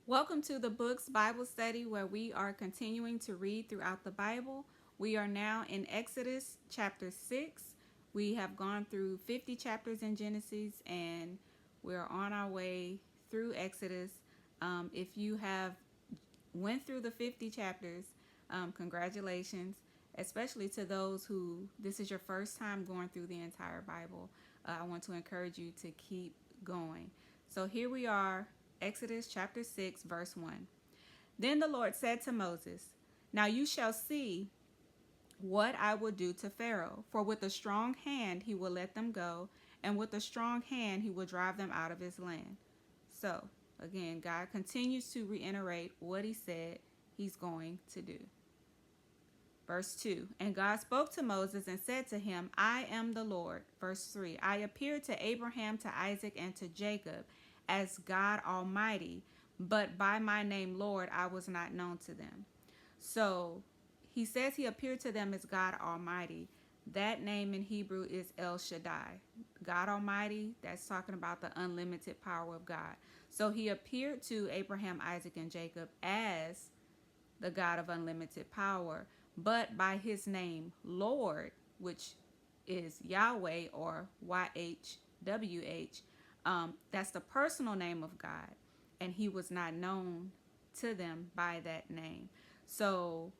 Welcome to the Books Bible Study, where we are continuing to read throughout the Bible. We are now in Exodus chapter 6. We have gone through 50 chapters in Genesis, and we're on our way through Exodus. If you have went through the 50 chapters, congratulations, especially to those who this is your first time going through the entire Bible. I want to encourage you to keep going. So here we are, Exodus chapter 6, verse 1. Then the Lord said to Moses, "Now you shall see what I will do to Pharaoh, for with a strong hand he will let them go, and with a strong hand he will drive them out of his land." So, again, God continues to reiterate what he said he's going to do. Verse 2, and God spoke to Moses and said to him, "I am the Lord." Verse 3, "I appeared to Abraham, to Isaac, and to Jacob as God Almighty, but by my name, Lord, I was not known to them." So he says he appeared to them as God Almighty. That name in Hebrew is El Shaddai. God Almighty, that's talking about the unlimited power of God. So he appeared to Abraham, Isaac, and Jacob as the God of unlimited power, but by his name, Lord, which is Yahweh or YHWH, that's the personal name of God, and he was not known to them by that name. So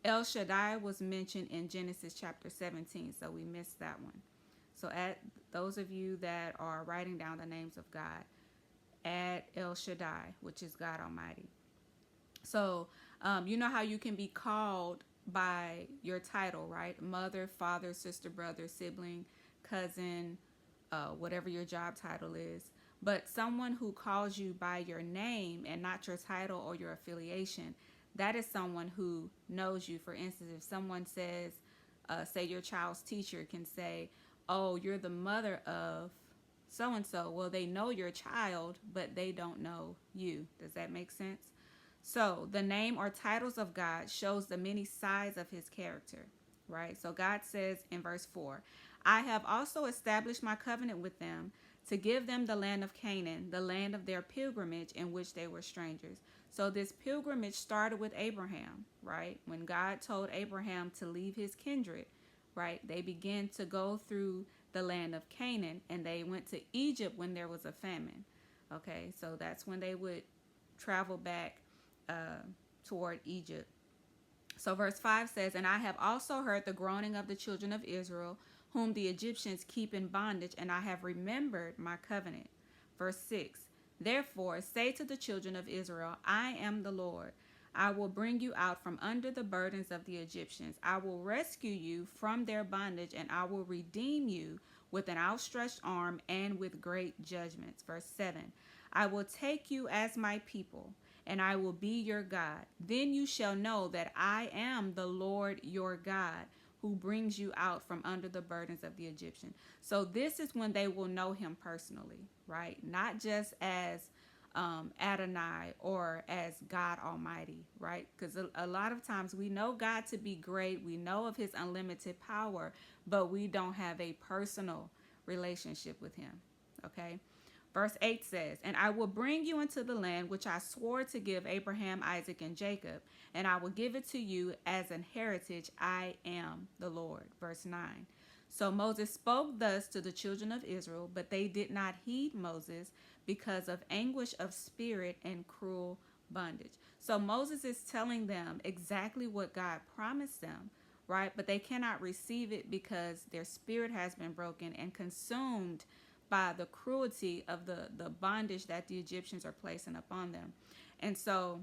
El Shaddai was mentioned in Genesis chapter 17, so we missed that one. So at those of you that are writing down the names of God, add El Shaddai, which is God Almighty. So you know how you can be called by your title, right? Mother, father, sister, brother, sibling, cousin, whatever your job title is. But someone who calls you by your name and not your title or your affiliation, that is someone who knows you. For instance, if someone says, say your child's teacher can say, "Oh, you're the mother of so and so." Well, they know your child, but they don't know you. Does that make sense? So the name or titles of God shows the many sides of his character, right? So God says in verse 4, "I have also established my covenant with them to give them the land of Canaan, the land of their pilgrimage in which they were strangers." So this pilgrimage started with Abraham, right? When God told Abraham to leave his kindred, right? They began to go through the land of Canaan, and they went to Egypt when there was a famine. Okay, so that's when they would travel back toward Egypt. So verse 5 says, "And I have also heard the groaning of the children of Israel, whom the Egyptians keep in bondage, and I have remembered my covenant." Verse 6, "Therefore say to the children of Israel, I am the Lord. I will bring you out from under the burdens of the Egyptians. I will rescue you from their bondage, and I will redeem you with an outstretched arm and with great judgments." Verse 7, "I will take you as my people, and I will be your God. Then you shall know that I am the Lord your God, who brings you out from under the burdens of the Egyptian." So this is when they will know him personally, right? Not just as Adonai or as God Almighty, right? Because a lot of times we know God to be great, we know of his unlimited power, but we don't have a personal relationship with him, okay? Verse 8 says, "And I will bring you into the land which I swore to give Abraham, Isaac, and Jacob, and I will give it to you as an heritage. I am the Lord." Verse 9. "So Moses spoke thus to the children of Israel, but they did not heed Moses because of anguish of spirit and cruel bondage." So Moses is telling them exactly what God promised them, right? But they cannot receive it because their spirit has been broken and consumed by the cruelty of the bondage that the Egyptians are placing upon them. And so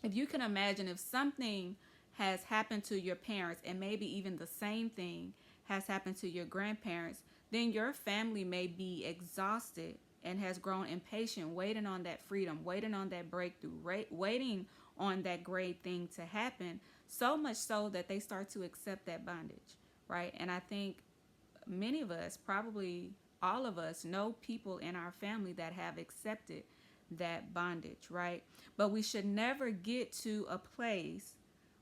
if you can imagine, if something has happened to your parents, and maybe even the same thing has happened to your grandparents, then your family may be exhausted and has grown impatient, waiting on that freedom, waiting on that breakthrough, waiting on that great thing to happen, so much so that they start to accept that bondage, right? And I think many of us, probably all of us, know people in our family that have accepted that bondage, right? But we should never get to a place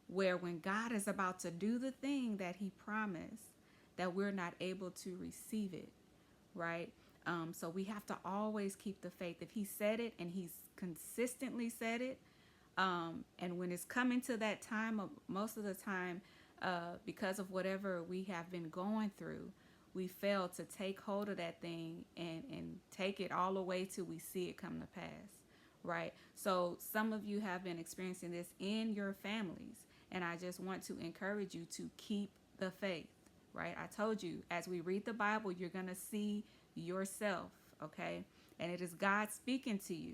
where when God is about to do the thing that he promised, that we're not able to receive it, right? So we have to always keep the faith. If he said it and he's consistently said it, and when it's coming to that time, most of the time, because of whatever we have been going through, we fail to take hold of that thing and take it all the way till we see it come to pass, right? So some of you have been experiencing this in your families, and I just want to encourage you to keep the faith, right? I told you, as we read the Bible, you're going to see yourself, okay? And it is God speaking to you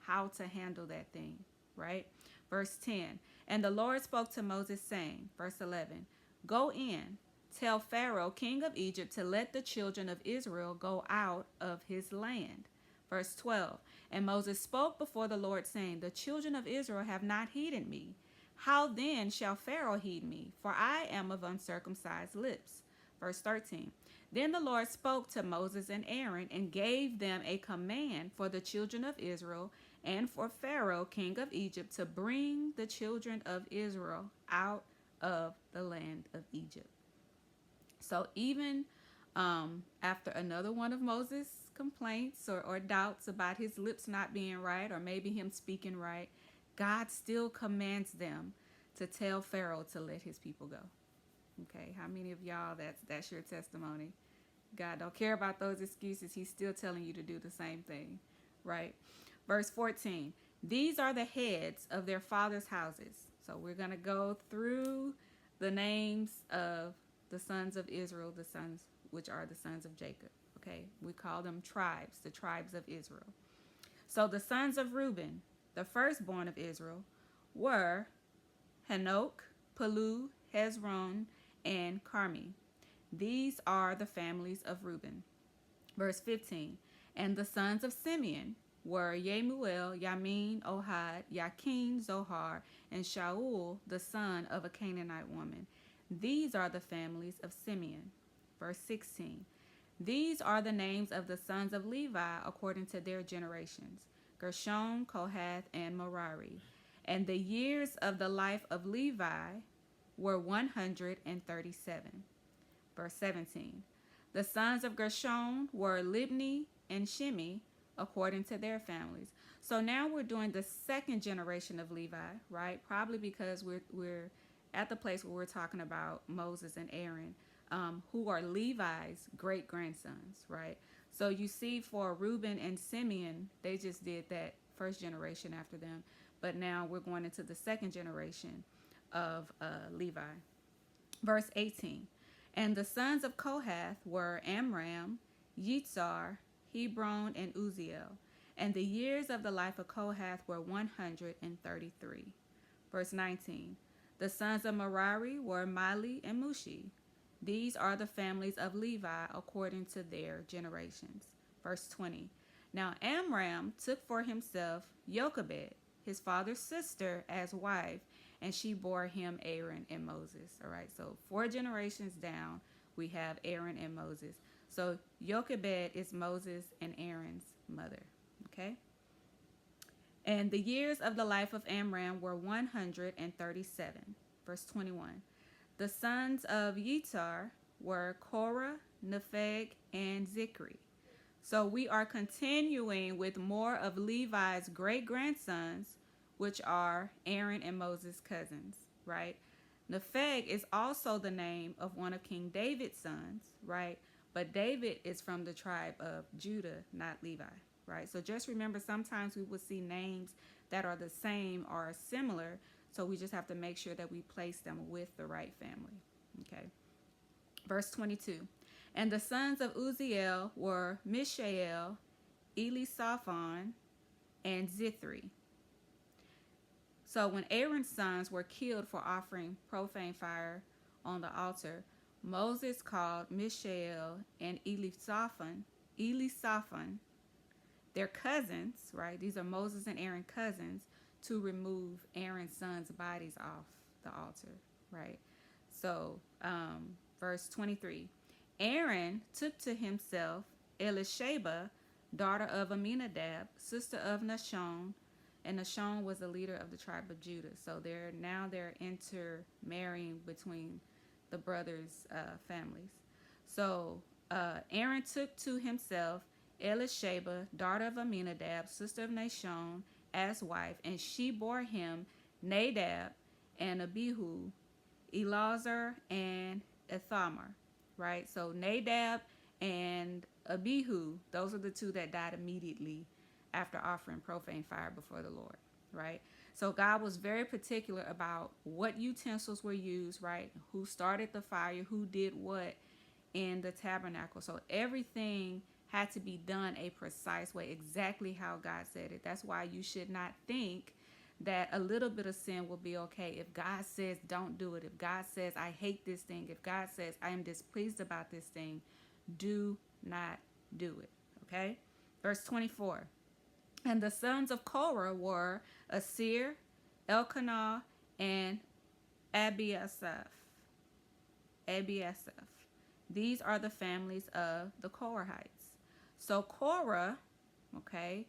how to handle that thing, right? Verse 10, and the Lord spoke to Moses, saying, verse 11, go in, tell Pharaoh, king of Egypt, to let the children of Israel go out of his land. Verse 12, and Moses spoke before the Lord, saying, the children of Israel have not heeded me. How then shall Pharaoh heed me? For I am of uncircumcised lips. Verse 13, then the Lord spoke to Moses and Aaron and gave them a command for the children of Israel and for Pharaoh, king of Egypt, to bring the children of Israel out of the land of Egypt. So even after another one of Moses' complaints or doubts about his lips not being right, or maybe him speaking right, God still commands them to tell Pharaoh to let his people go. Okay, how many of y'all that's your testimony? God don't care about those excuses. He's still telling you to do the same thing, right? Verse 14, these are the heads of their fathers' houses. So we're going to go through the names of the sons of Israel, the sons which are the sons of Jacob. Okay, we call them tribes, the tribes of Israel. So the sons of Reuben, the firstborn of Israel, were Hanok, Palu, Hezron, and Carmi. These are the families of Reuben. Verse 15, and the sons of Simeon were Yemuel, Yamin, Ohad, Yakin, Zohar, and Shaul, the son of a Canaanite woman. These are the families of Simeon. Verse 16, these are the names of the sons of Levi according to their generations, Gershon, Kohath, and Merari. And the years of the life of Levi were 137. Verse 17, the sons of Gershon were Libni and Shimi according to their families. So now we're doing the second generation of Levi, right? Probably because we're at the place where we're talking about Moses and Aaron, who are Levi's great grandsons, right? So you see, for Reuben and Simeon, they just did that first generation after them, but now we're going into the second generation of Levi. Verse 18, and the sons of Kohath were Amram, Yitzhar, Hebron, and Uzziel. And the years of the life of Kohath were 133. Verse 19, the sons of Merari were Mali and Mushi. These are the families of Levi according to their generations. Verse 20, now Amram took for himself Jochebed, his father's sister, as wife, and she bore him Aaron and Moses. All right, so 4 generations down, we have Aaron and Moses. So Jochebed is Moses and Aaron's mother. Okay. And the years of the life of Amram were 137. Verse 21. The sons of Yitzhar were Korah, Nepheg, and Zikri. So we are continuing with more of Levi's great-grandsons, which are Aaron and Moses' cousins, right? Nepheg is also the name of one of King David's sons, right? But David is from the tribe of Judah, not Levi, right? So just remember, sometimes we will see names that are the same or similar, so we just have to make sure that we place them with the right family, okay? Verse 22, and the sons of Uzziel were Mishael, Elisaphan, and Zithri. So when Aaron's sons were killed for offering profane fire on the altar, Moses called Mishael and Elisaphan, their cousins, right? These are Moses and Aaron cousins, to remove Aaron's sons' bodies off the altar, right? So, verse 23, Aaron took to himself Elisheba, daughter of Aminadab, sister of Nahshon, and Nahshon was the leader of the tribe of Judah. So they're intermarrying between the brothers' families. So Aaron took to himself Elisheba, daughter of Aminadab, sister of Nashon, as wife, and she bore him Nadab and Abihu, Eleazar and Ithamar. Right? So Nadab and Abihu, those are the two that died immediately after offering profane fire before the Lord. Right? So God was very particular about what utensils were used, right? Who started the fire, who did what in the tabernacle. So everything had to be done a precise way, exactly how God said it. That's why you should not think that a little bit of sin will be okay. If God says don't do it, if God says I hate this thing, if God says I am displeased about this thing, do not do it. Okay? Verse 24. And the sons of Korah were Asir, Elkanah, and Abiasaph. These are the families of the Korahites. So Korah, okay,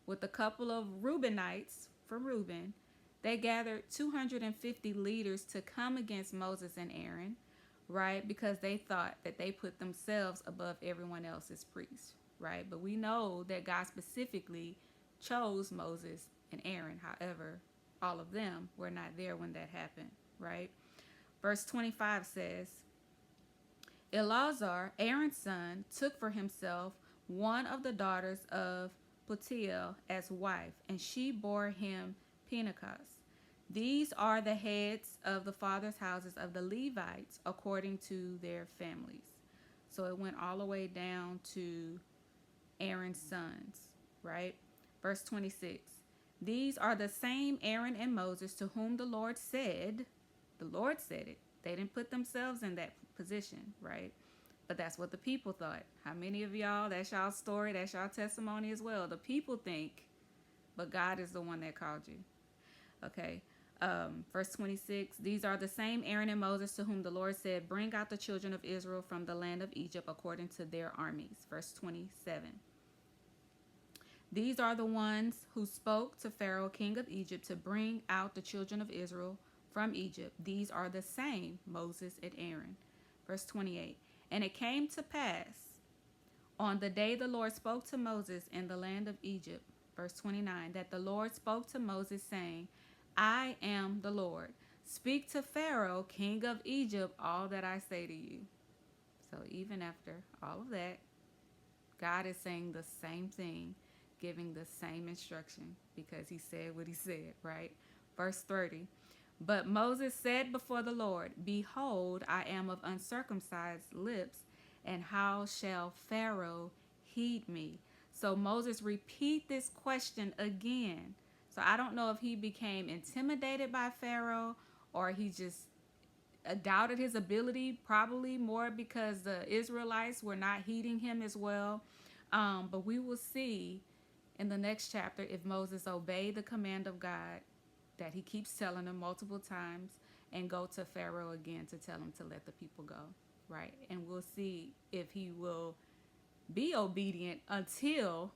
with a couple of Reubenites from Reuben, they gathered 250 leaders to come against Moses and Aaron, right? Because they thought that they put themselves above everyone else as priests, right? But we know that God specifically chose Moses and Aaron. However, all of them were not there when that happened, right? Verse 25 says, Eleazar, Aaron's son, took for himself one of the daughters of Putiel as wife, and she bore him Pinchas. These are the heads of the fathers' houses of the Levites according to their families. So it went all the way down to Aaron's sons, right? Verse 26. These are the same Aaron and Moses to whom the Lord said it. They didn't put themselves in that position, right? But that's what the people thought. How many of y'all, that's y'all story, that's y'all testimony as well. The people think, but God is the one that called you. Okay. Verse 26, these are the same Aaron and Moses to whom the Lord said, bring out the children of Israel from the land of Egypt according to their armies. Verse 27. These are the ones who spoke to Pharaoh, king of Egypt, to bring out the children of Israel from Egypt. These are the same Moses and Aaron. Verse 28. And it came to pass on the day the Lord spoke to Moses in the land of Egypt, verse 29, that the Lord spoke to Moses, saying, I am the Lord. Speak to Pharaoh, king of Egypt, all that I say to you. So even after all of that, God is saying the same thing, giving the same instruction, because he said what he said, right? Verse 30. But Moses said before the Lord, behold, I am of uncircumcised lips, and how shall Pharaoh heed me? So Moses repeat this question again. So I don't know if he became intimidated by Pharaoh or he just doubted his ability, probably more because the Israelites were not heeding him as well. But we will see in the next chapter if Moses obeyed the command of God that he keeps telling him multiple times, and go to Pharaoh again to tell him to let the people go, right? And we'll see if he will be obedient until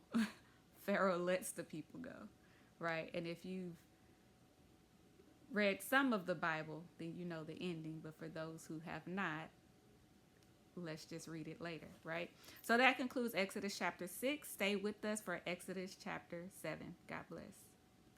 Pharaoh lets the people go, right? And if you've read some of the Bible, then you know the ending. But for those who have not, let's just read it later, right? So that concludes Exodus chapter 6. Stay with us for Exodus chapter 7. God bless.